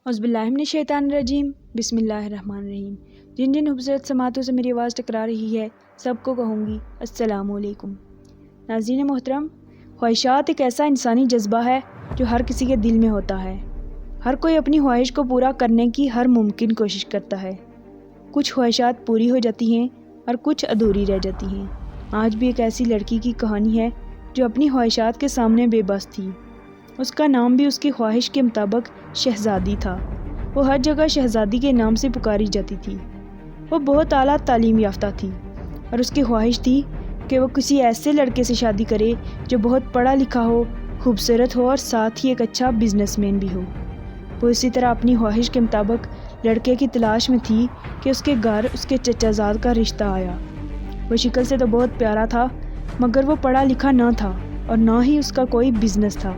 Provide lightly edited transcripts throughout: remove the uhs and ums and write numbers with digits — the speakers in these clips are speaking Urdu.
اعوذ باللہ من الشیطان الرجیم، بسم اللہ الرحمن الرحیم۔ جن جن خوبصورت سماعتوں سے میری آواز ٹکرا رہی ہے سب کو کہوں گی السلام علیکم۔ ناظرین محترم، خواہشات ایک ایسا انسانی جذبہ ہے جو ہر کسی کے دل میں ہوتا ہے۔ ہر کوئی اپنی خواہش کو پورا کرنے کی ہر ممکن کوشش کرتا ہے۔ کچھ خواہشات پوری ہو جاتی ہیں اور کچھ ادھوری رہ جاتی ہیں۔ آج بھی ایک ایسی لڑکی کی کہانی ہے جو اپنی خواہشات کے سامنے بے بس تھی۔ اس کا نام بھی اس کی خواہش کے مطابق شہزادی تھا۔ وہ ہر جگہ شہزادی کے نام سے پکاری جاتی تھی۔ وہ بہت اعلیٰ تعلیم یافتہ تھی اور اس کی خواہش تھی کہ وہ کسی ایسے لڑکے سے شادی کرے جو بہت پڑھا لکھا ہو، خوبصورت ہو اور ساتھ ہی ایک اچھا بزنس مین بھی ہو۔ وہ اسی طرح اپنی خواہش کے مطابق لڑکے کی تلاش میں تھی کہ اس کے گھر اس کے چچا زاد کا رشتہ آیا۔ وہ شکل سے تو بہت پیارا تھا مگر وہ پڑھا لکھا نہ تھا اور نہ ہی اس کا کوئی بزنس تھا۔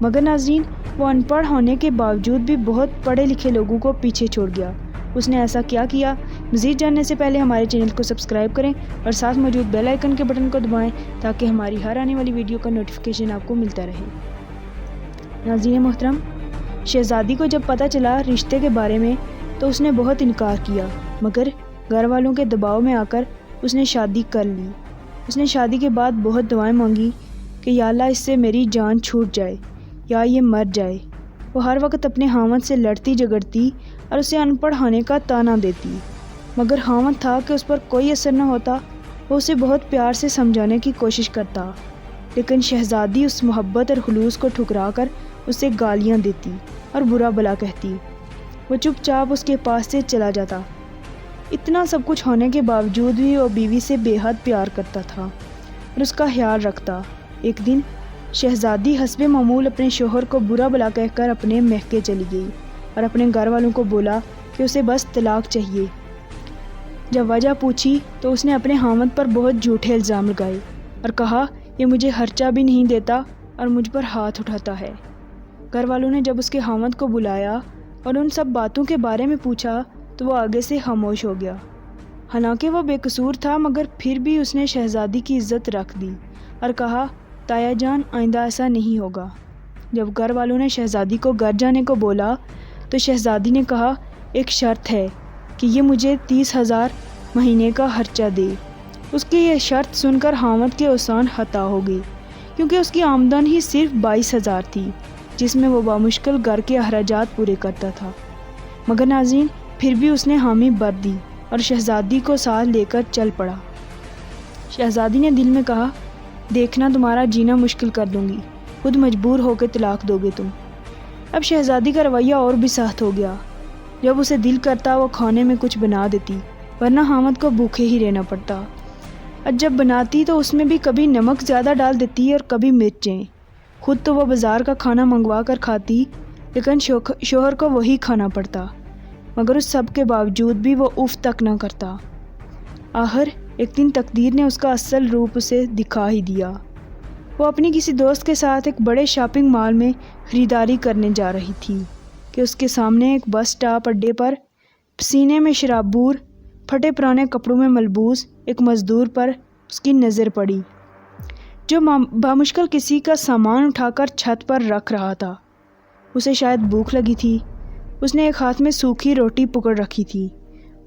مگر ناظرین، وہ ان پڑھ ہونے کے باوجود بھی بہت پڑھے لکھے لوگوں کو پیچھے چھوڑ گیا۔ اس نے ایسا کیا؟ مزید جاننے سے پہلے ہمارے چینل کو سبسکرائب کریں اور ساتھ موجود بیل آئیکن کے بٹن کو دبائیں تاکہ ہماری ہر آنے والی ویڈیو کا نوٹیفیکیشن آپ کو ملتا رہے۔ ناظرین محترم، شہزادی کو جب پتہ چلا رشتے کے بارے میں تو اس نے بہت انکار کیا، مگر گھر والوں کے دباؤ میں آ کر اس نے شادی کر لی۔ اس نے شادی کے بعد بہت دعائیں مانگی کہ یا اللہ اس سے میری جان چھوٹ جائے یا یہ مر جائے۔ وہ ہر وقت اپنے خاوند سے لڑتی جھگڑتی اور اسے ان پڑھ ہونے کا طعنہ دیتی، مگر خاوند تھا کہ اس پر کوئی اثر نہ ہوتا۔ وہ اسے بہت پیار سے سمجھانے کی کوشش کرتا، لیکن شہزادی اس محبت اور خلوص کو ٹھکرا کر اسے گالیاں دیتی اور برا بھلا کہتی۔ وہ چپ چاپ اس کے پاس سے چلا جاتا۔ اتنا سب کچھ ہونے کے باوجود بھی وہ بیوی سے بے حد پیار کرتا تھا اور اس کا خیال رکھتا۔ ایک دن شہزادی حسب معمول اپنے شوہر کو برا بھلا کہہ کر اپنے میکے چلی گئی اور اپنے گھر والوں کو بولا کہ اسے بس طلاق چاہیے۔ جب وجہ پوچھی تو اس نے اپنے خاوند پر بہت جھوٹے الزام لگائے اور کہا یہ مجھے خرچہ بھی نہیں دیتا اور مجھ پر ہاتھ اٹھاتا ہے۔ گھر والوں نے جب اس کے خاوند کو بلایا اور ان سب باتوں کے بارے میں پوچھا تو وہ آگے سے خاموش ہو گیا۔ حالانکہ وہ بے قصور تھا مگر پھر بھی اس نے شہزادی کی عزت رکھ دی اور کہا تایا جان آئندہ ایسا نہیں ہوگا۔ جب گھر والوں نے شہزادی کو گھر جانے کو بولا تو شہزادی نے کہا ایک شرط ہے کہ یہ مجھے 30,000 مہینے کا خرچہ دے۔ اس کی یہ شرط سن کر خاوند کے اوسان خطا ہو گئی، کیونکہ اس کی آمدن ہی صرف 22,000 تھی جس میں وہ بامشکل گھر کے اخراجات پورے کرتا تھا۔ مگر ناظرین، پھر بھی اس نے حامی بھر دی اور شہزادی کو ساتھ لے کر چل پڑا۔ شہزادی نے دل میں کہا دیکھنا تمہارا جینا مشکل کر دوں گی، خود مجبور ہو کے طلاق دو گے تم۔ اب شہزادی کا رویہ اور بھی سخت ہو گیا۔ جب اسے دل کرتا وہ کھانے میں کچھ بنا دیتی، ورنہ خاوند کو بھوکے ہی رہنا پڑتا۔ اور جب بناتی تو اس میں بھی کبھی نمک زیادہ ڈال دیتی اور کبھی مرچیں۔ خود تو وہ بازار کا کھانا منگوا کر کھاتی، لیکن شوہر کو وہی کھانا پڑتا، مگر اس سب کے باوجود بھی وہ اف تک نہ کرتا۔ آخر ایک دن تقدیر نے اس کا اصل روپ اسے دکھا ہی دیا۔ وہ اپنی کسی دوست کے ساتھ ایک بڑے شاپنگ مال میں خریداری کرنے جا رہی تھی کہ اس کے سامنے ایک بس اسٹاپ اڈے پر پسینے میں شرابور، پھٹے پرانے کپڑوں میں ملبوس ایک مزدور پر اس کی نظر پڑی جو بامشکل کسی کا سامان اٹھا کر چھت پر رکھ رہا تھا۔ اسے شاید بھوک لگی تھی۔ اس نے ایک ہاتھ میں سوکھی روٹی پکڑ رکھی تھی۔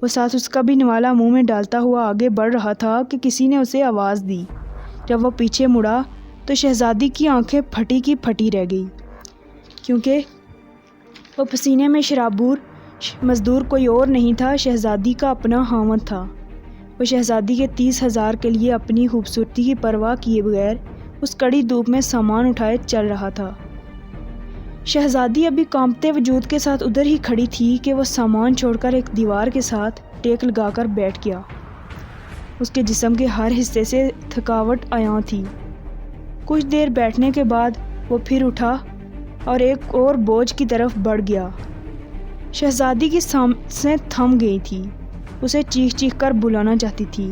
وہ ساتھ اس کا بھی نوالا منہ میں ڈالتا ہوا آگے بڑھ رہا تھا کہ کسی نے اسے آواز دی۔ جب وہ پیچھے مڑا تو شہزادی کی آنکھیں پھٹی کی پھٹی رہ گئی، کیونکہ وہ پسینے میں شرابور مزدور کوئی اور نہیں تھا، شہزادی کا اپنا خاوند تھا۔ وہ شہزادی کے 30,000 کے لیے اپنی خوبصورتی کی پرواہ کیے بغیر اس کڑی دھوپ میں سامان اٹھائے چل رہا تھا۔ شہزادی ابھی کانپتے وجود کے ساتھ ادھر ہی کھڑی تھی کہ وہ سامان چھوڑ کر ایک دیوار کے ساتھ ٹیک لگا کر بیٹھ گیا۔ اس کے جسم کے ہر حصے سے تھکاوٹ عیاں تھی۔ کچھ دیر بیٹھنے کے بعد وہ پھر اٹھا اور ایک اور بوجھ کی طرف بڑھ گیا۔ شہزادی کی سانسیں تھم گئی تھی، اسے چیخ چیخ کر بلانا چاہتی تھی۔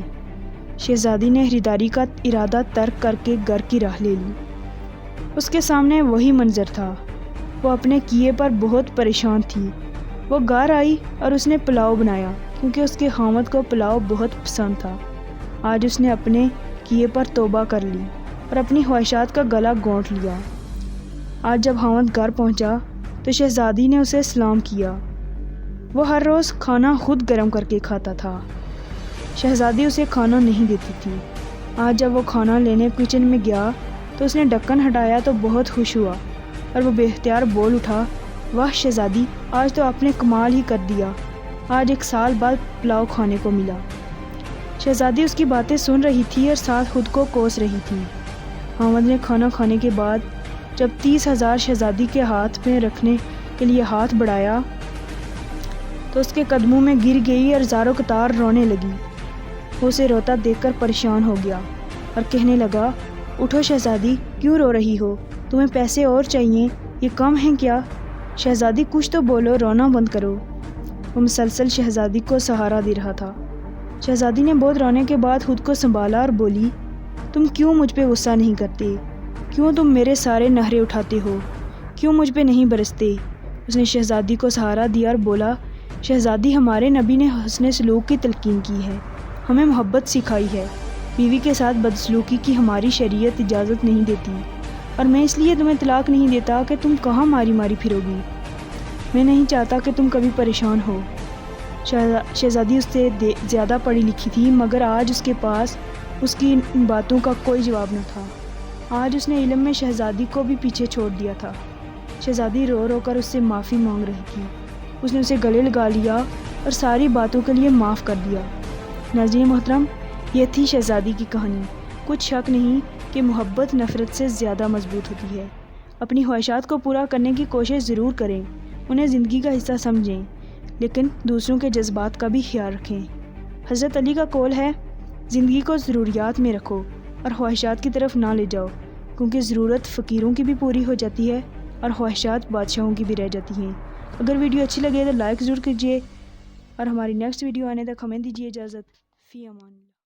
شہزادی نے خریداری کا ارادہ ترک کر کے گھر کی راہ لے لی۔ اس کے سامنے وہی منظر تھا۔ وہ اپنے کیے پر بہت پریشان تھی۔ وہ گھر آئی اور اس نے پلاؤ بنایا کیونکہ اس کے خاوند کو پلاؤ بہت پسند تھا۔ آج اس نے اپنے کیے پر توبہ کر لی اور اپنی خواہشات کا گلا گھونٹ لیا۔ آج جب خاوند گھر پہنچا تو شہزادی نے اسے سلام کیا۔ وہ ہر روز کھانا خود گرم کر کے کھاتا تھا۔ شہزادی اسے کھانا نہیں دیتی تھی۔ آج جب وہ کھانا لینے کچن میں گیا تو اس نے ڈھکن ہٹایا تو بہت خوش ہوا اور وہ بے اختیار بول اٹھا، واہ شہزادی، آج تو آپ نے کمال ہی کر دیا، آج 1 سال بعد پلاؤ کھانے کو ملا۔ شہزادی اس کی باتیں سن رہی تھی اور ساتھ خود کو کوس رہی تھی۔ خاوند نے کھانا کھانے کے بعد جب 30,000 شہزادی کے ہاتھ میں رکھنے کے لیے ہاتھ بڑھایا تو اس کے قدموں میں گر گئی اور زاروں قطار رونے لگی۔ وہ اسے روتا دیکھ کر پریشان ہو گیا اور کہنے لگا، اٹھو شہزادی، کیوں رو رہی ہو؟ تمہیں پیسے اور چاہیے، یہ کم ہیں کیا؟ شہزادی کچھ تو بولو، رونا بند کرو۔ وہ مسلسل شہزادی کو سہارا دے رہا تھا۔ شہزادی نے بہت رونے کے بعد خود کو سنبھالا اور بولی، تم کیوں مجھ پہ غصہ نہیں کرتے؟ کیوں تم میرے سارے نخرے اٹھاتے ہو؟ کیوں مجھ پہ نہیں برستے؟ اس نے شہزادی کو سہارا دیا اور بولا، شہزادی، ہمارے نبی نے حسن سلوک کی تلقین کی ہے، ہمیں محبت سکھائی ہے۔ بیوی کے ساتھ بدسلوکی کی ہماری شریعت اجازت نہیں دیتی، اور میں اس لیے تمہیں طلاق نہیں دیتا کہ تم کہاں ماری ماری پھرو گی۔ میں نہیں چاہتا کہ تم کبھی پریشان ہو۔ شہزادی اس سے زیادہ پڑھی لکھی تھی، مگر آج اس کے پاس اس کی ان باتوں کا کوئی جواب نہ تھا۔ آج اس نے علم میں شہزادی کو بھی پیچھے چھوڑ دیا تھا۔ شہزادی رو رو کر اس سے معافی مانگ رہی تھی۔ اس نے اسے گلے لگا لیا اور ساری باتوں کے لیے معاف کر دیا۔ ناظرین محترم، یہ تھی شہزادی کی کہانی۔ کچھ شک نہیں کہ محبت نفرت سے زیادہ مضبوط ہوتی ہے۔ اپنی خواہشات کو پورا کرنے کی کوشش ضرور کریں، انہیں زندگی کا حصہ سمجھیں، لیکن دوسروں کے جذبات کا بھی خیال رکھیں۔ حضرت علی کا قول ہے، زندگی کو ضروریات میں رکھو اور خواہشات کی طرف نہ لے جاؤ، کیونکہ ضرورت فقیروں کی بھی پوری ہو جاتی ہے اور خواہشات بادشاہوں کی بھی رہ جاتی ہیں۔ اگر ویڈیو اچھی لگے تو لائک ضرور کیجیے اور ہماری نیکسٹ ویڈیو آنے تک ہمیں دیجیے اجازت۔ فی امان اللہ۔